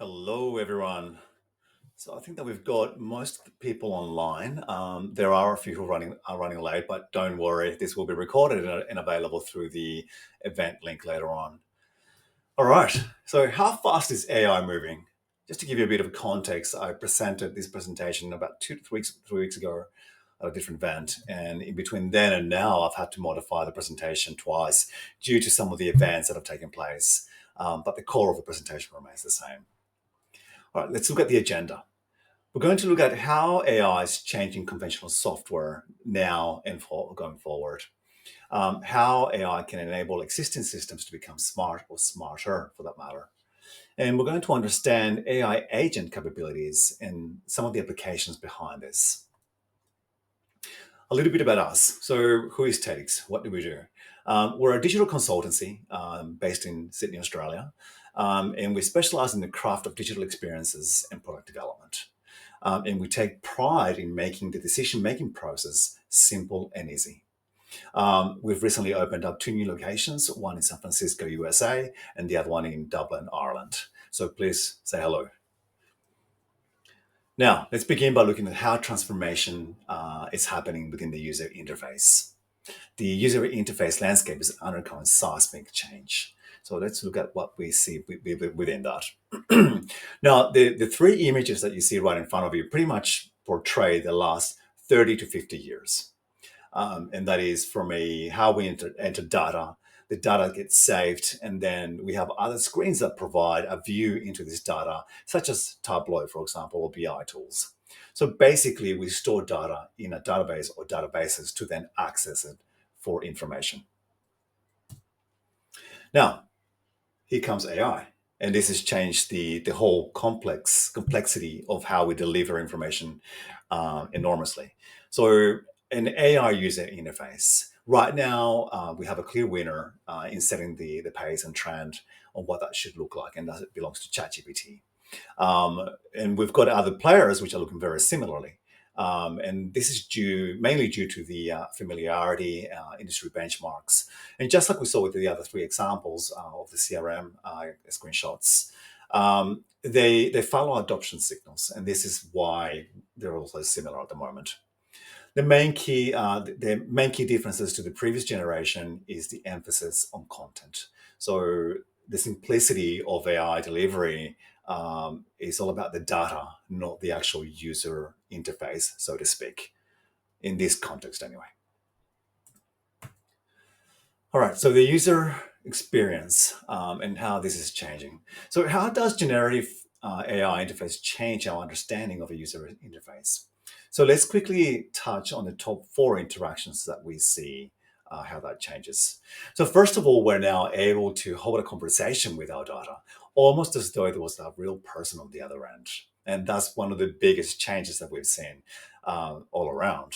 Hello, everyone. So I think that we've got most of the people online. There are a few who are running late, but don't worry, this will be recorded and available through the event link later on. All right. So how fast is AI moving? Just to give you a bit of context, I presented this presentation about 3 weeks ago at a different event, and in between then and now, I've had to modify the presentation twice due to some of the events that have taken place. But the core of the presentation remains the same. All right, let's look at the agenda. We're going to look at how AI is changing conventional software now and going forward. How AI can enable existing systems to become smart or smarter, for that matter. And we're going to understand AI agent capabilities and some of the applications behind this. A little bit about us. So, who is TEDx? What do we do? We're a digital consultancy based in Sydney, Australia, and we specialize in the craft of digital experiences and product development. And we take pride in making the decision-making process simple and easy. We've recently opened up 2 new locations, one in San Francisco, USA, and the other one in Dublin, Ireland. So please say hello. Now, let's begin by looking at how transformation is happening within the user interface. The user interface landscape is undergoing seismic change. So let's look at what we see within that. Now, the 3 images that you see right in front of you pretty much portray the last 30 to 50 years. And that is from how we enter data, the data gets saved, and then we have other screens that provide a view into this data, such as Tableau, for example, or BI tools. So basically, we store data in a database or databases to then access it for information. Now, here comes AI. And this has changed the whole complexity of how we deliver information enormously. So an AI user interface. Right now, we have a clear winner in setting the pace and trend on what that should look like, and that belongs to ChatGPT. And we've got other players which are looking very similarly. And this is mainly due to the familiarity, industry benchmarks. And just like we saw with the other 3 examples of the CRM screenshots, they follow adoption signals. And this is why they're also similar at the moment. The main key differences to the previous generation is the emphasis on content. So the simplicity of AI delivery is all about the data, not the actual user interface, so to speak, in this context anyway. All right, so the user experience and how this is changing. So how does generative AI interface change our understanding of a user interface? So let's quickly touch on the top 4 interactions that we see, how that changes. So first of all, we're now able to hold a conversation with our data, almost as though there was a real person on the other end. And that's one of the biggest changes that we've seen all around.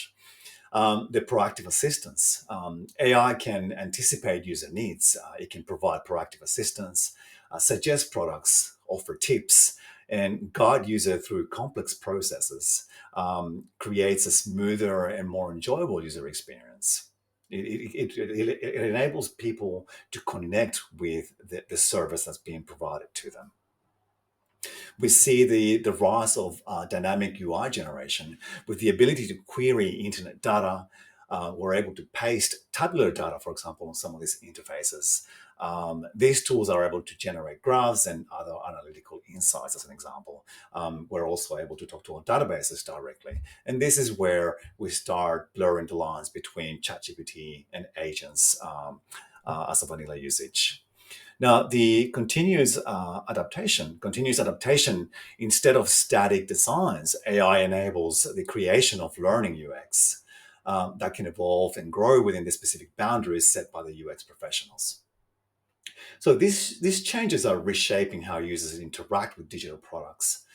The proactive assistance. AI can anticipate user needs. It can provide proactive assistance, suggest products, offer tips, and guide user through complex processes, creates a smoother and more enjoyable user experience. It enables people to connect with the service that's being provided to them. We see the rise of dynamic UI generation with the ability to query internet data. We're able to paste tabular data, for example, on some of these interfaces. These tools are able to generate graphs and other analytical insights, as an example. We're also able to talk to our databases directly. And this is where we start blurring the lines between ChatGPT and agents as a vanilla usage. Now, the continuous adaptation, instead of static designs, AI enables the creation of learning UX that can evolve and grow within the specific boundaries set by the UX professionals. So these changes are reshaping how users interact with digital products,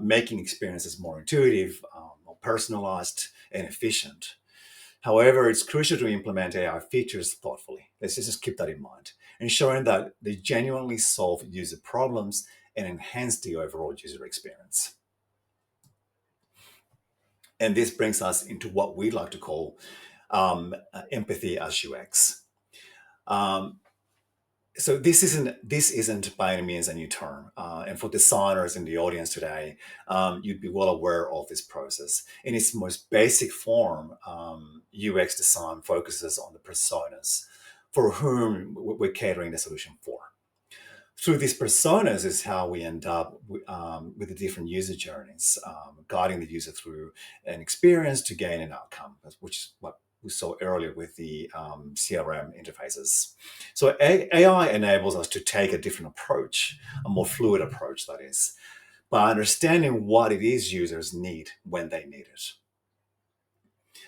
making experiences more intuitive, more personalized, and efficient. However, it's crucial to implement AI features thoughtfully. Let's just keep that in mind, ensuring that they genuinely solve user problems and enhance the overall user experience. And this brings us into what we like to call empathy as UX. Um, So this isn't by any means a new term, and for designers in the audience today, you'd be well aware of this process. In its most basic form, UX design focuses on the personas for whom we're catering the solution for. Through these personas is how we end up with the different user journeys, guiding the user through an experience to gain an outcome, which is what we saw earlier with the CRM interfaces. So AI enables us to take a different approach, a more fluid approach, that is, by understanding what it is users need when they need it.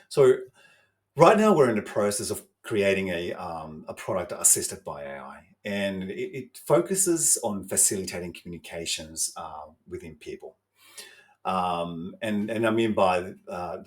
So right now, we're in the process of creating a product assisted by AI, and it focuses on facilitating communications within people. And I mean by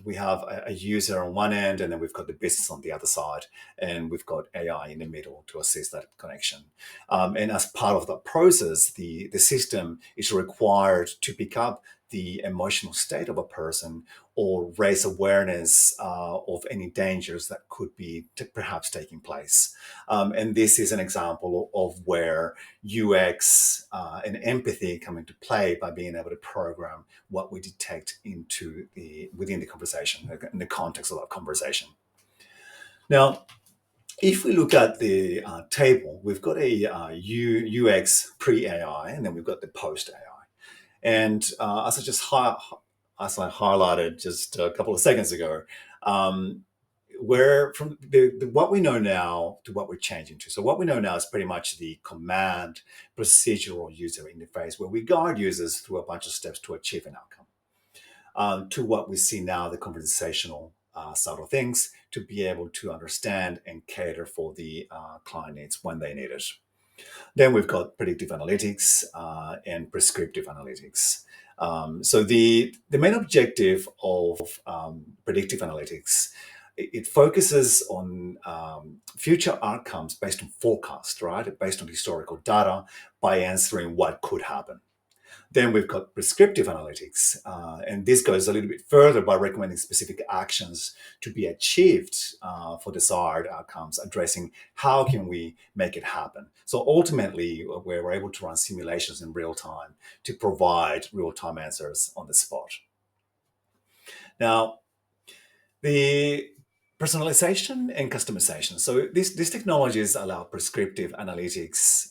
we have a user on one end, and then we've got the business on the other side, and we've got AI in the middle to assist that connection. And as part of that process, the system is required to pick up the emotional state of a person or raise awareness of any dangers that could be perhaps taking place. And this is an example of where UX and empathy come into play by being able to program what we detect into the within the conversation, in the context of that conversation. Now, if we look at the table, we've got a UX pre-AI, and then we've got the post-AI. And as I highlighted just a couple of seconds ago, where from what we know now to what we're changing to. So what we know now is pretty much the command procedural user interface, where we guide users through a bunch of steps to achieve an outcome, to what we see now, the conversational side of things, to be able to understand and cater for the client needs when they need it. Then we've got predictive analytics and prescriptive analytics. So the main objective of predictive analytics, it focuses on future outcomes based on forecast, right? Based on historical data, by answering what could happen. Then we've got prescriptive analytics, and this goes a little bit further by recommending specific actions to be achieved for desired outcomes, addressing how can we make it happen. So ultimately, we're able to run simulations in real time to provide real-time answers on the spot. Now, the personalization and customization. So these technologies allow prescriptive analytics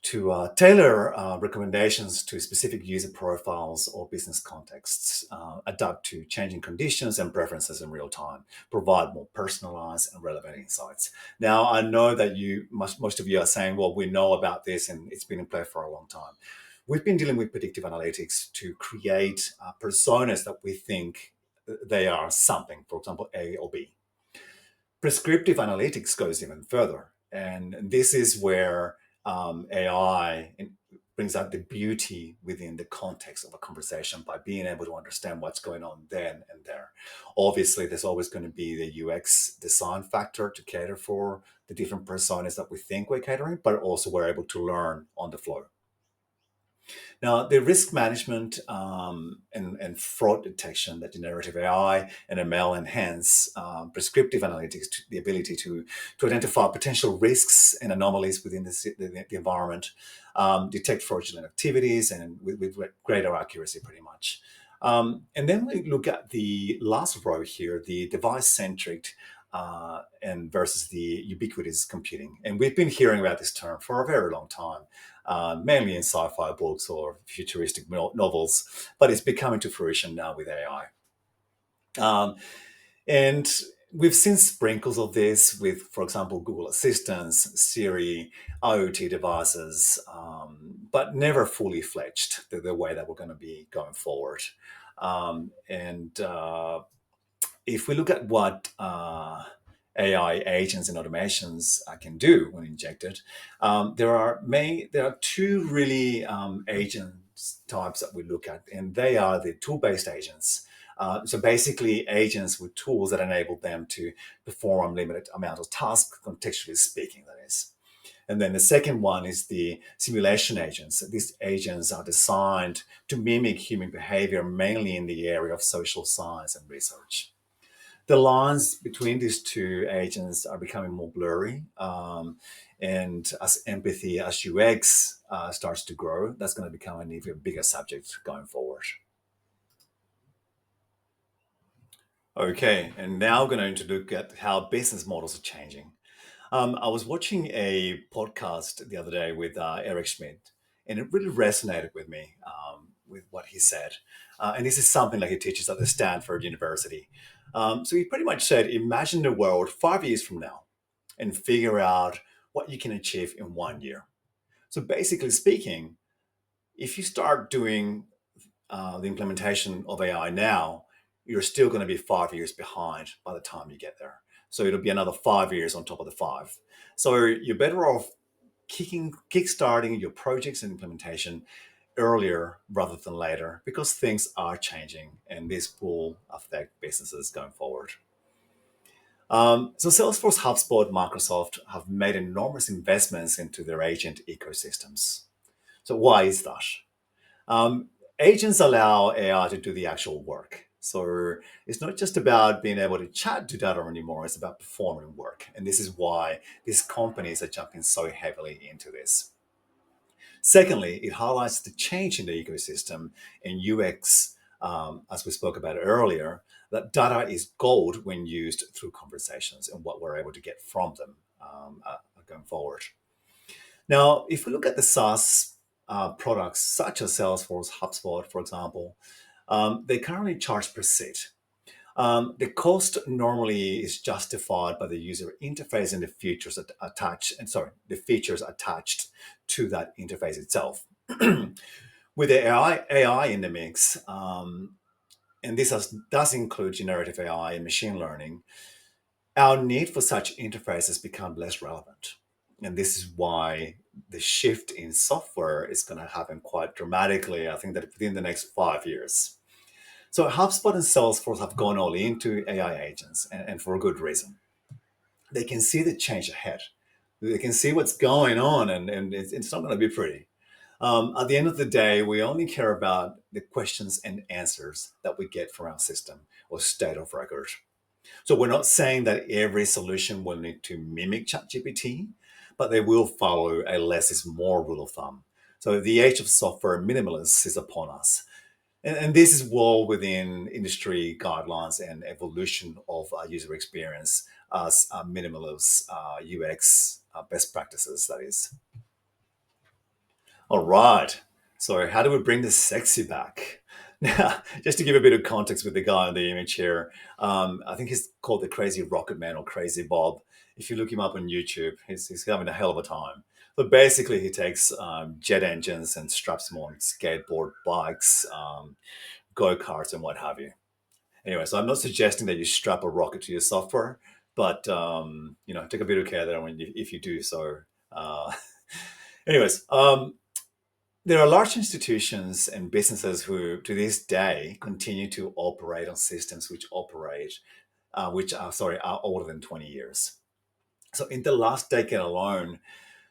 to tailor recommendations to specific user profiles or business contexts, adapt to changing conditions and preferences in real time, provide more personalized and relevant insights. Now, I know that most of you are saying, well, we know about this and it's been in play for a long time. We've been dealing with predictive analytics to create personas that we think they are something, for example, A or B. Prescriptive analytics goes even further. And this is where AI brings out the beauty within the context of a conversation by being able to understand what's going on then and there. Obviously, there's always going to be the UX design factor to cater for the different personas that we think we're catering, but also we're able to learn on the flow. Now, the risk management and fraud detection that generative AI and ML enhance, prescriptive analytics, the ability to identify potential risks and anomalies within the environment, detect fraudulent activities, and with greater accuracy, pretty much. And then we look at the last row here, the device-centric and versus the ubiquitous computing. And we've been hearing about this term for a very long time, mainly in sci-fi books or futuristic novels, but it's becoming to fruition now with AI. And we've seen sprinkles of this with, for example, Google Assistants, Siri, IoT devices, but never fully fledged the way that we're going to be going forward. And if we look at what AI agents and automations can do when injected, there are two really agent types that we look at, and they are the tool-based agents. So basically, agents with tools that enable them to perform limited amount of tasks, contextually speaking, that is. And then the second one is the simulation agents. These agents are designed to mimic human behavior, mainly in the area of social science and research. The lines between these two agents are becoming more blurry, And as empathy, as UX starts to grow, that's going to become an even bigger subject going forward. Okay, and now we're going to look at how business models are changing. I was watching a podcast the other day with Eric Schmidt, and it really resonated with me with what he said. And this is something like he teaches at the Stanford University. So he pretty much said, imagine the world 5 years from now and figure out what you can achieve in 1 year. So basically speaking, if you start doing the implementation of AI now, you're still going to be 5 years behind by the time you get there. So it'll be another 5 years on top of the five. So you're better off kickstarting your projects and implementation earlier rather than later because things are changing and this will affect businesses going forward. So Salesforce, HubSpot, Microsoft have made enormous investments into their agent ecosystems. So why is that? Um, Agents allow AI to do the actual work. So it's not just about being able to chat to data anymore, it's about performing work. And this is why these companies are jumping so heavily into this. Secondly, it highlights the change in the ecosystem and UX, as we spoke about earlier, that data is gold when used through conversations and what we're able to get from them going forward. Now, if we look at the SaaS products such as Salesforce, HubSpot, for example, they currently charge per seat. The cost normally is justified by the user interface and the features attached, and sorry, the features attached to that interface itself. With the AI in the mix, and does include generative AI and machine learning, our need for such interfaces become less relevant. And this is why the shift in software is going to happen quite dramatically, I think that within the next 5 years. So HubSpot and Salesforce have gone all into AI agents, and for a good reason. They can see the change ahead. They can see what's going on, and it's not going to be pretty. At the end of the day, we only care about the questions and answers that we get from our system or state of record. So we're not saying that every solution will need to mimic ChatGPT, but they will follow a less is more rule of thumb. So the age of software minimalists is upon us. And this is well within industry guidelines and evolution of user experience as minimalist UX best practices, that is. All right. So, how do we bring the sexy back? Now, just to give a bit of context with the guy on the image here, I think he's called the Crazy Rocket Man or Crazy Bob. If you look him up on YouTube, he's having a hell of a time. But basically, he takes jet engines and straps them on skateboard bikes, go karts, and what have you. Anyway, so I'm not suggesting that you strap a rocket to your software, but take a bit of care there if you do so. Uh, anyways, there are large institutions and businesses who, to this day, continue to operate on systems which are older than 20 years. So, in the last decade alone,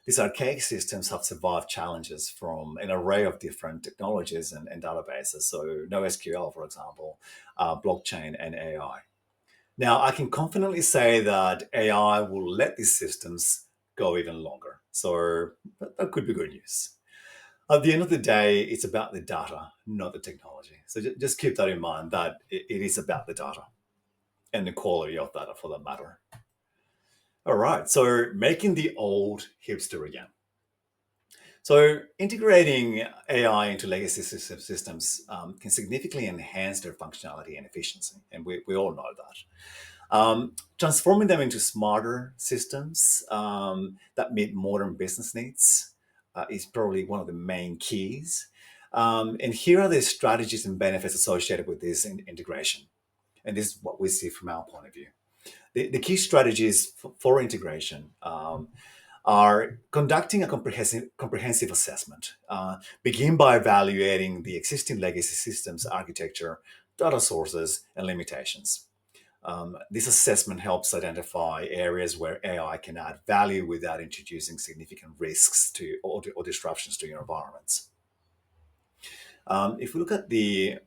these archaic systems have survived challenges from an array of different technologies and databases. So, NoSQL, for example, blockchain, and AI. Now, I can confidently say that AI will let these systems go even longer. So, that could be good news. At the end of the day, it's about the data, not the technology. So just keep that in mind that it is about the data and the quality of data for that matter. All right, so making the old hipster again. So integrating AI into legacy systems can significantly enhance their functionality and efficiency, and we all know that. Transforming them into smarter systems that meet modern business needs is probably one of the main keys. And here are the strategies and benefits associated with this integration. And this is what we see from our point of view. The key strategies for integration are conducting a comprehensive assessment. Begin by evaluating the existing legacy systems architecture, data sources, and limitations. This assessment helps identify areas where AI can add value without introducing significant risks or disruptions to your environments. If we look at the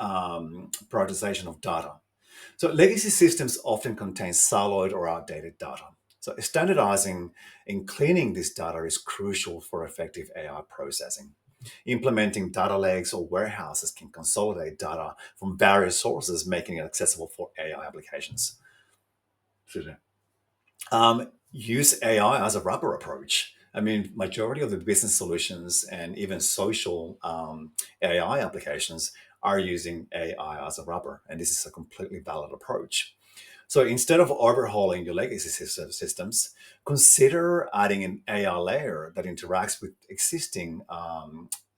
prioritization of data, so legacy systems often contain siloed or outdated data. So standardizing and cleaning this data is crucial for effective AI processing. Implementing data lakes or warehouses can consolidate data from various sources, making it accessible for AI applications. Use AI as a wrapper approach. I mean, majority of the business solutions and even social AI applications are using AI as a wrapper, and this is a completely valid approach. So instead of overhauling your legacy systems, consider adding an AI layer that interacts with existing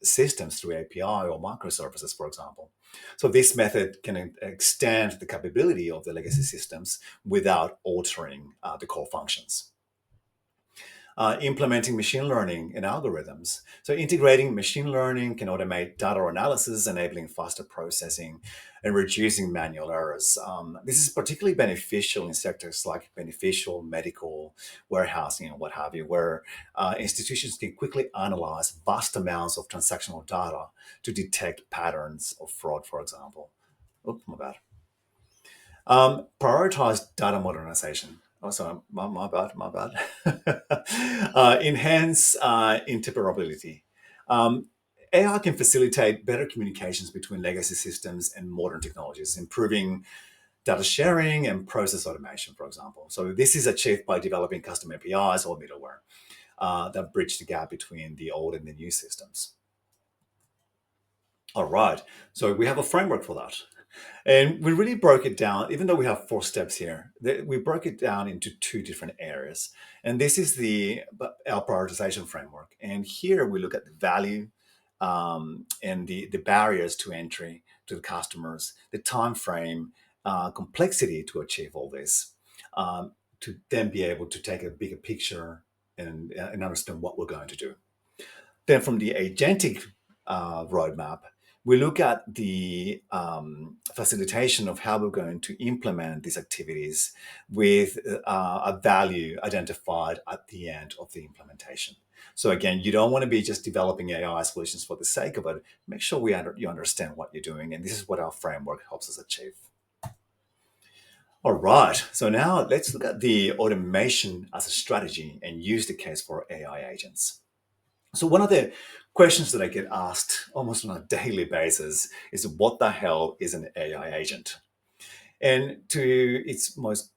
systems through API or microservices, for example. So this method can extend the capability of the legacy systems without altering the core functions. Implementing machine learning and algorithms. So integrating machine learning can automate data analysis, enabling faster processing and reducing manual errors. This is particularly beneficial in sectors like beneficial, medical, warehousing, and what have you, where institutions can quickly analyze vast amounts of transactional data to detect patterns of fraud, for example. Oops, my bad. Prioritize data modernization. Oh, sorry, my bad, my bad. Enhance interoperability. AI can facilitate better communications between legacy systems and modern technologies, improving data sharing and process automation, for example. So this is achieved by developing custom APIs or middleware that bridge the gap between the old and the new systems. All right, so we have a framework for that. And we really broke it down, even though we have 4 steps here, we broke it down into 2 different areas. And this is our prioritization framework. And here we look at the value and the barriers to entry to the customers, the time frame, complexity to achieve all this, to then be able to take a bigger picture and understand what we're going to do. Then from the agentic roadmap, we look at the facilitation of how we're going to implement these activities with a value identified at the end of the implementation. So again, you don't want to be just developing AI solutions for the sake of it. Make sure you understand what you're doing, and this is what our framework helps us achieve. All right, so now let's look at the automation as a strategy and use the case for AI agents. So one of the questions that I get asked almost on a daily basis is what the hell is an AI agent? And to its most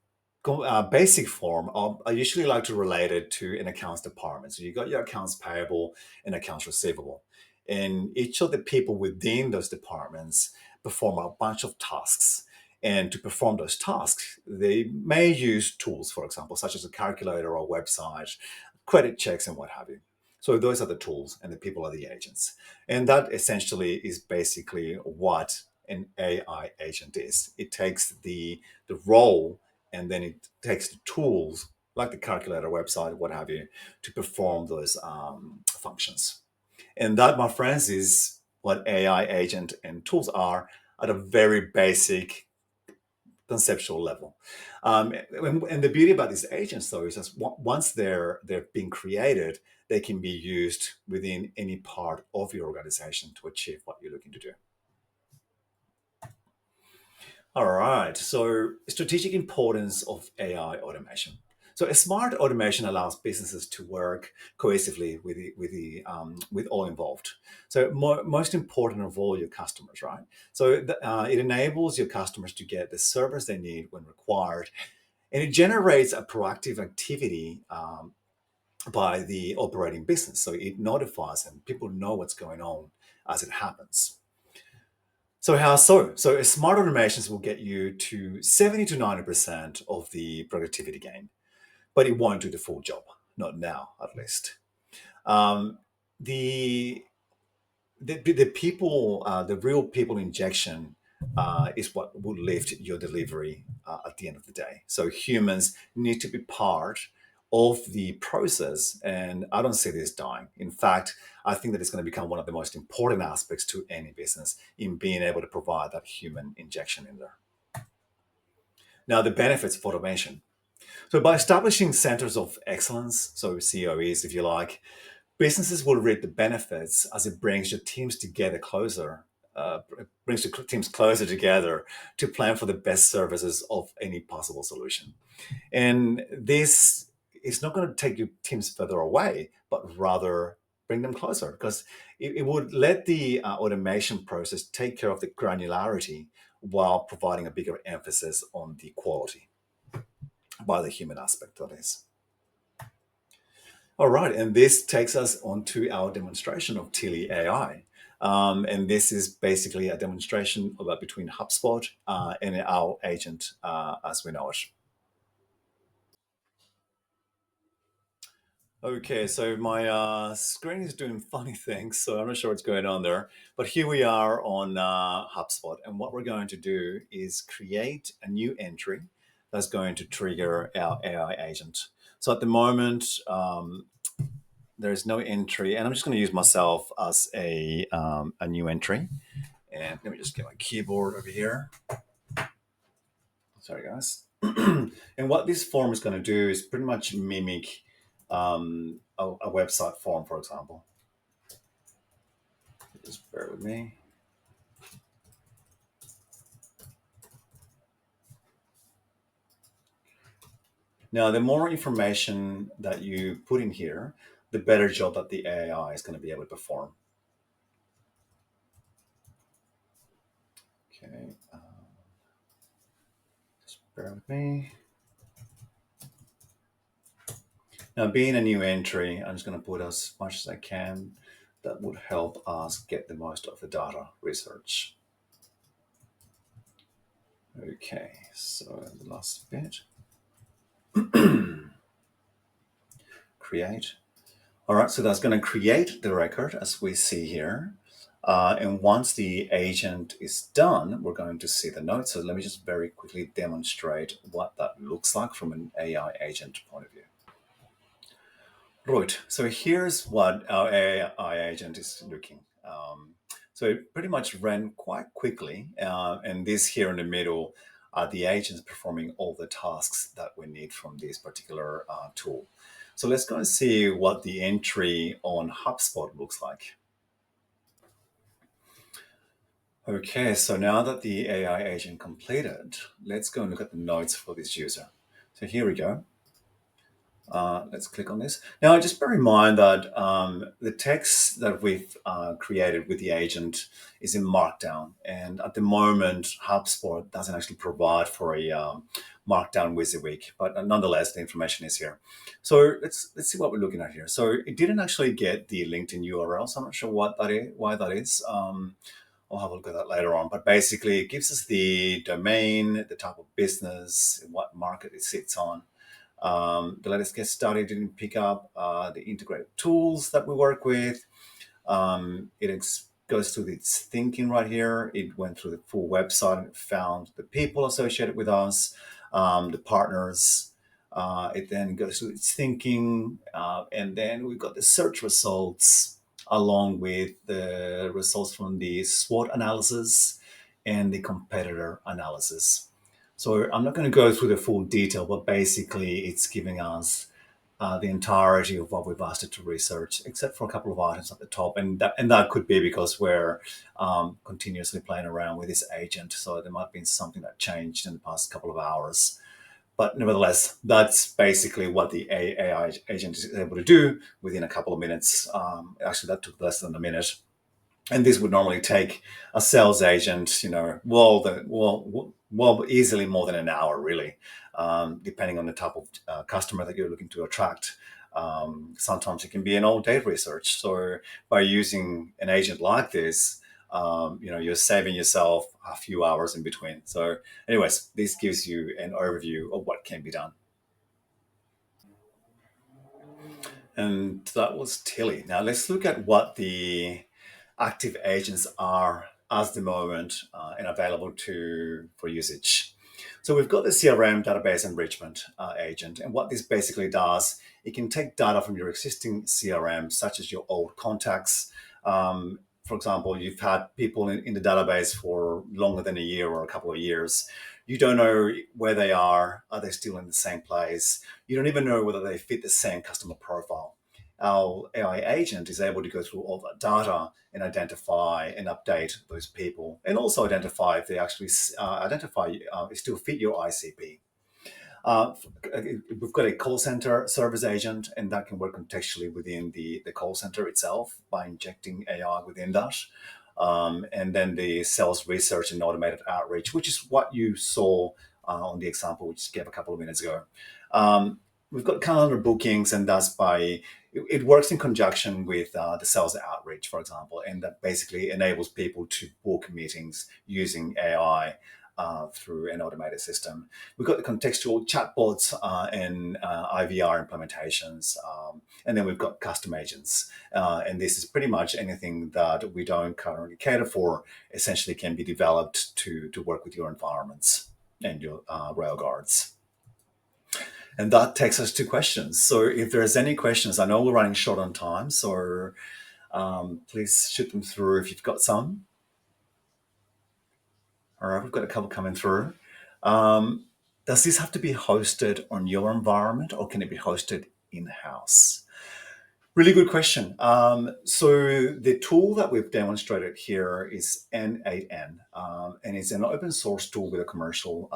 basic form, I usually like to relate it to an accounts department. So you got your accounts payable and accounts receivable. And each of the people within those departments perform a bunch of tasks. And to perform those tasks, they may use tools, for example, such as a calculator or website, credit checks, and what have you. So those are the tools, and the people are the agents. And that essentially is basically what an AI agent is. It takes the role, and then it takes the tools like the calculator, website, what have you, to perform those functions. And that, my friends, is what AI agent and tools are at a very basic conceptual level. And the beauty about these agents, though, is that once they've been created, they can be used within any part of your organization to achieve what you're looking to do. All right. So, strategic importance of AI automation. So, a smart automation allows businesses to work cohesively with all involved. So, most important of all, your customers, right? So, it enables your customers to get the service they need when required, and it generates a proactive activity by the operating business. So, it notifies them. People know what's going on as it happens. So how so? So smart automations will get you to 70 to 90% of the productivity gain, but it won't do the full job. Not now, at least. Um, the, the people, the real people injection is what will lift your delivery at the end of the day. So humans need to be part of the process, and I don't see this dying. In fact, I think that it's going to become one of the most important aspects to any business in being able to provide that human injection in there. Now, the benefits of automation. So, by establishing centers of excellence, so COEs, if you like, businesses will reap the benefits as it brings your teams together closer, brings the teams closer together to plan for the best services of any possible solution. And this it's not going to take your teams further away, but rather bring them closer, because it would let the automation process take care of the granularity while providing a bigger emphasis on the quality by the human aspect, that is. All right, and this takes us on to our demonstration of TillyAI. And this is basically a demonstration about between HubSpot and our agent as we know it. Okay, so my screen is doing funny things, so I'm not sure what's going on there. But here we are on HubSpot, and what we're going to do is create a new entry that's going to trigger our AI agent. So at the moment, there's no entry, and I'm just going to use myself as a new entry. And let me just get my keyboard over here. Sorry, guys. And what this form is going to do is pretty much mimic a website form, for example. Just bear with me. Now, the more information that you put in here, the better job that the AI is going to be able to perform. Okay, just bear with me. Now, being a new entry, I'm just going to put as much as I can. That would help us get the most of the data research. Okay, so the last bit. Create. All right, so that's going to create the record as we see here. And once the agent is done, we're going to see the notes. So let me just very quickly demonstrate what that looks like from an AI agent point of view. Right, so here's what our AI agent is looking. So it pretty much ran quite quickly. And this here in the middle are the agents performing all the tasks that we need from this particular tool. So let's go and see what the entry on HubSpot looks like. Okay, so now that the AI agent completed, let's go and look at the notes for this user. So here we go. Let's click on this. Now, just bear in mind that the text that we've created with the agent is in Markdown. And at the moment, HubSpot doesn't actually provide for a Markdown WYSIWYG, but nonetheless, the information is here. So let's see what we're looking at here. So it didn't actually get the LinkedIn URL, so I'm not sure what that is, why that is. I'll have a look at that later on. But basically, it gives us the domain, the type of business, what market it sits on. The Let Us Get Started didn't pick up the integrated tools that we work with. It goes through its thinking right here. It went through the full website and found the people associated with us, the partners. It then goes through its thinking, and then we've got the search results along with the results from the SWOT analysis and the competitor analysis. So I'm not going to go through the full detail, but basically it's giving us the entirety of what we've asked it to research, except for a couple of items at the top. And that could be because we're continuously playing around with this agent. So there might have been something that changed in the past couple of hours. But nevertheless, that's basically what the AI agent is able to do within a couple of minutes. Actually, that took less than a minute. And this would normally take a sales agent, well, easily more than an hour, really, depending on the type of customer that you're looking to attract. Sometimes it can be an all-day research. So by using an agent like this, you're saving yourself a few hours in between. So, anyways, this gives you an overview of what can be done. And that was Tilly. Now let's look at what the active agents are as the moment and available for usage. So we've got the CRM database enrichment agent, and what this basically does, it can take data from your existing CRM, such as your old contacts. For example, you've had people in the database for longer than a year or a couple of years. You don't know where they are they still in the same place? You don't even know whether they fit the same customer profile. Our AI agent is able to go through all that data and identify and update those people, and also identify if they actually still fit your ICP. Uh, we've got a call center service agent, and that can work contextually within the call center itself by injecting AI within that. And then the sales research and automated outreach, which is what you saw on the example we just gave a couple of minutes ago. Um, we've got calendar bookings, and that's by it works in conjunction with the sales outreach, for example, and that basically enables people to book meetings using AI through an automated system. We've got the contextual chatbots and IVR implementations, and then we've got custom agents. And this is pretty much anything that we don't currently cater for, essentially can be developed to work with your environments and your railguards. And that takes us to questions. So if there's any questions, I know we're running short on time, so please shoot them through if you've got some. All right, we've got a couple coming through. Um, does this have to be hosted on your environment or can it be hosted in-house? Really good question. So the tool that we've demonstrated here is N8N, and it's an open source tool with a commercial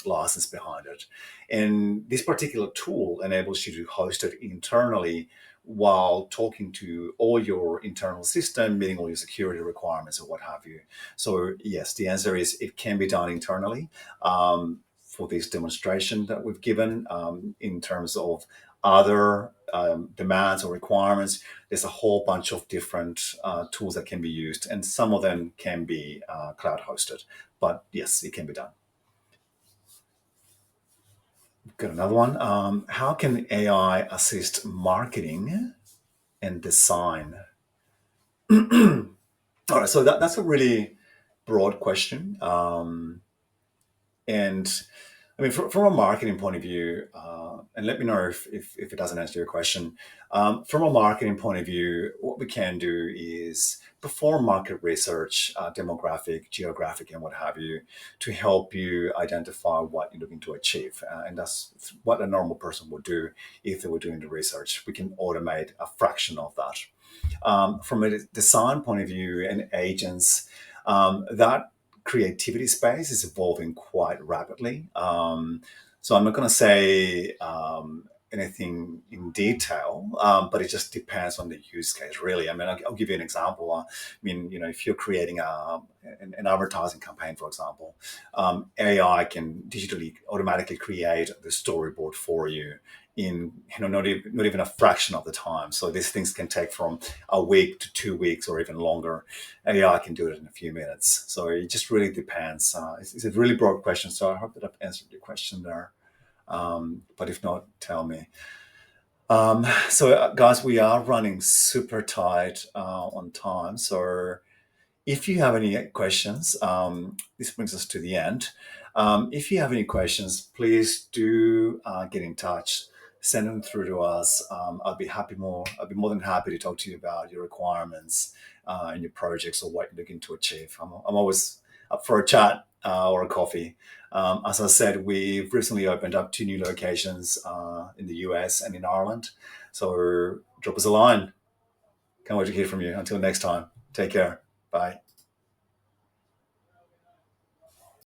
license behind it. And this particular tool enables you to host it internally while talking to all your internal system, meeting all your security requirements or what have you. So yes, the answer is it can be done internally. For this demonstration that we've given in terms of other demands or requirements, there's a whole bunch of different tools that can be used, and some of them can be cloud hosted. But yes, it can be done. Got another one. How can AI assist marketing and design? All right, so that's a really broad question. And I mean, from a marketing point of view, and let me know if it doesn't answer your question. From a marketing point of view, what we can do is perform market research, demographic, geographic, and what have you, to help you identify what you're looking to achieve. And that's what a normal person would do if they were doing the research. We can automate a fraction of that. From a design point of view and agents, that creativity space is evolving quite rapidly. So I'm not going to say anything in detail, but it just depends on the use case, really. I mean, I'll give you an example. I mean, if you're creating an advertising campaign, for example, AI can digitally automatically create the storyboard for you in not even a fraction of the time. So these things can take from a week to 2 weeks or even longer. AI can do it in a few minutes. So it just really depends. It's a really broad question. So I hope that I've answered your question there. But if not, tell me. So guys, we are running super tight on time. So if you have any questions, this brings us to the end. If you have any questions, please do get in touch. Send them through to us. I'd be more than happy to talk to you about your requirements and your projects or what you're looking to achieve. I'm always up for a chat or a coffee. As I said, we've recently opened up 2 new locations in the US and in Ireland. So drop us a line. Can't wait to hear from you. Until next time, take care. Bye.